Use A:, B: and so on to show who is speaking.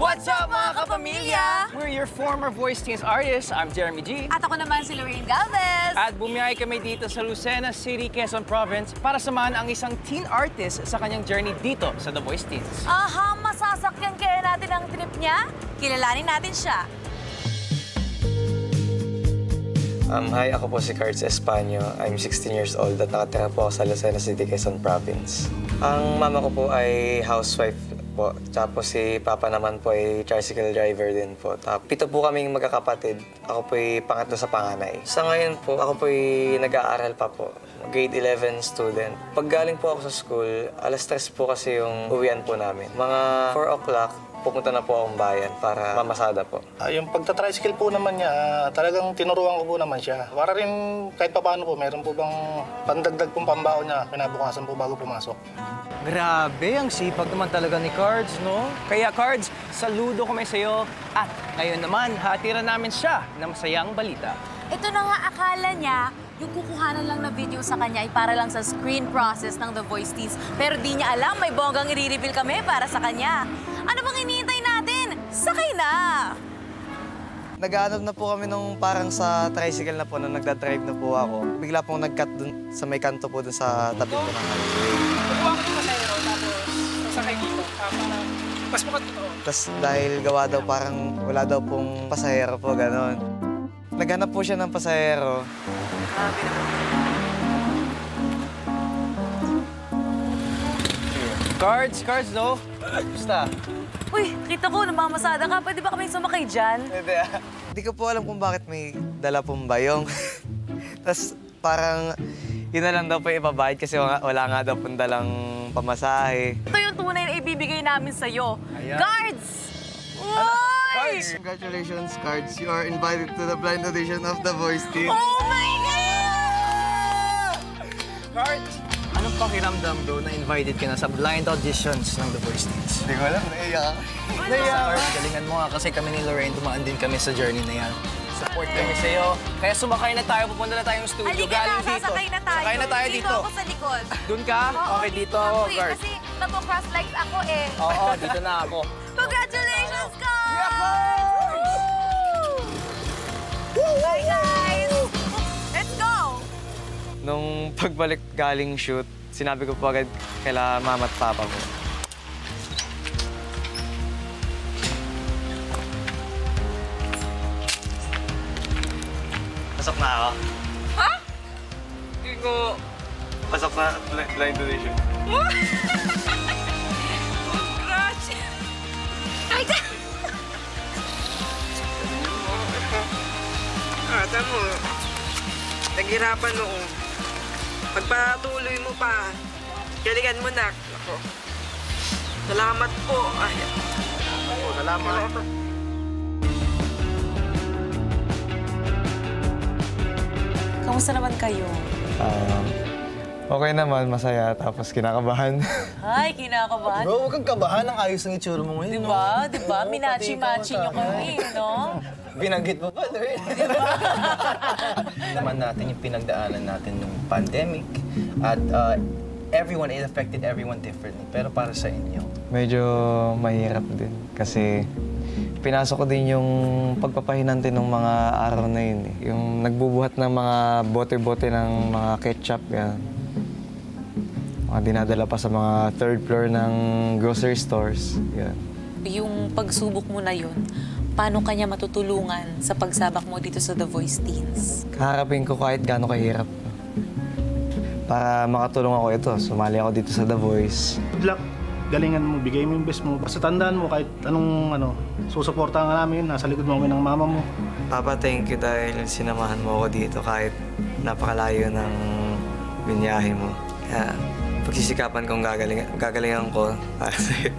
A: What's up mga kapamilya? We're your former Voice Teens artists. I'm Jeremy G.
B: At ako naman si Lorraine Galvez.
A: At bumiyahe kami dito sa Lucena City, Quezon Province para samahan ang isang teen artist sa kanyang journey dito sa The Voice Teens.
B: Aha, masasakyan kaya natin ang trip niya? Kilalanin natin siya.
C: Hi, ako po si Cards Espanyo. I'm 16 years old at nakatira po ako sa Lucena City, Quezon Province. Ang mama ko po ay housewife po. Tapos si papa naman po ay tricycle driver din po. Tapos 7 po kaming magkakapatid. Ako po ay pangatlo sa panganay. Sa ngayon po, ako po ay nag-aaral pa po. Grade 11 student. Pag galing po ako sa school, 3:00 po kasi yung uwian po namin. Mga 4 o'clock, pupunta na po akong bayan para mamasada po.
D: Yung pagta-tricycle po naman niya, talagang tinuruan ko po naman siya. Para rin kahit papaano po, meron po bang pandagdag pong pambaon niya kinabukasan po bago pumasok.
A: Grabe, ang sipag naman talaga ni Cards, no? Kaya Cards, saludo kami sa'yo. At ngayon naman, hatiran namin siya ng masayang balita.
B: Ito na nga akala niya, yung kukuhanan lang na video sa kanya ay para lang sa screen process ng The Voice Teens. Pero di niya alam, may bonggang i-reveal kami para sa kanya. Ano bang hinihintay natin? Sakay na!
C: Nag-aanod na po kami nung parang sa tricycle na po, nung nagdadrive na po ako. Bigla pong nag-cut dun sa may kanto po dun sa tabi po ng highway.
A: Kukuha ko ng pasahero, tapos sasakay dito. Mas mukhang totoo.
C: Tapos dahil gawa daw parang wala daw pong pasahero po, gano'n. Naghanap po siya ng pasahero.
B: Grabe naman.
A: Cards, no? Basta.
B: Uy, kita ko, namamasada ka. Pwede ba kami sumakay dyan?
C: Pwede ah. Hindi ko po alam kung bakit may dala pong bayong. Tapos parang yun na lang daw po ibabayad kasi wala nga daw pong dalang pamasahe.
B: Ito yung tunay na ibibigay namin sa'yo.
A: Ayan.
B: Guards! Uy!
A: Cards!
C: Congratulations, Cards. You are invited to the blind audition of The Voice Team.
B: Oh my God!
A: Cards! Anong pakiramdam do na invited ka na sa blind auditions ng The Voice Teens?
C: Hindi ko alam, naiyak.
A: Cards, galingan mo nga kasi kami ni Lorraine dumaan din kami sa journey na yan. Support kami sa'yo. Kaya sumakay na tayo, pupunta na tayong studio.
B: Halika
A: galing
B: na,
A: dito.
B: sasakay na tayo.
A: Sakay na tayo dito.
B: Dito ako sa likod.
A: Doon ka?
B: Oo,
A: Okay, dito ako,
B: eh,
A: Cards.
B: Kasi nagpo-cross legs ako eh.
A: Oo, dito na ako.
B: Congratulations, Cards!
A: Yeah, Cards!
B: Bye, guys! Let's go!
C: Nung pagbalik galing shoot, sinabi ko po agad kaila mama at papa ko. Pasok na ako.
B: Ha?
A: Hindi ko...
C: Pasok na blind audition.
B: Crush! Ay, ka!
E: Tama mo, naghirapan noon. Pagpatuloy mo pa, galingan mo na. Ako. Salamat po. Ay.
D: Salamat.
B: Kamusta naman kayo?
C: Okay naman, masaya, tapos kinakabahan.
B: Ay, kinakabahan.
D: Bro, huwag kang kabahan. Ang ayos ng itsura mo ngayon.
B: Diba? Diba? Minachi-machi nyo kami, no?
D: Binanggit mo pa, Lorraine. Naman natin yung pinagdaanan natin yung pandemic at it affected everyone differently. Pero para sa inyo,
C: Medyo mahirap din kasi pinasok ko din yung pagpapahinante ng mga araw na yun. Yung nagbubuhat ng mga bote-bote ng mga ketchup, yan. Mga dinadala pa sa mga third floor ng grocery stores, yan.
B: Yung pagsubok mo na yun, paano kanya matutulungan sa pagsabak mo dito sa The Voice Teens?
C: Kaharapin ko kahit gaano kahirap. Para makatulong ako ito, sumali ako dito sa The Voice.
D: good luck. Galingan mo, bigay mo yung best mo. Basta tandaan mo kahit anong susuportahan ka namin, nasa likod mo kami ng mama mo.
C: Papa, thank you dahil sinamahan mo ako dito kahit napakalayo ng binyahe mo. Kaya pagsisikapan kong gagalingan ko para sa'yo.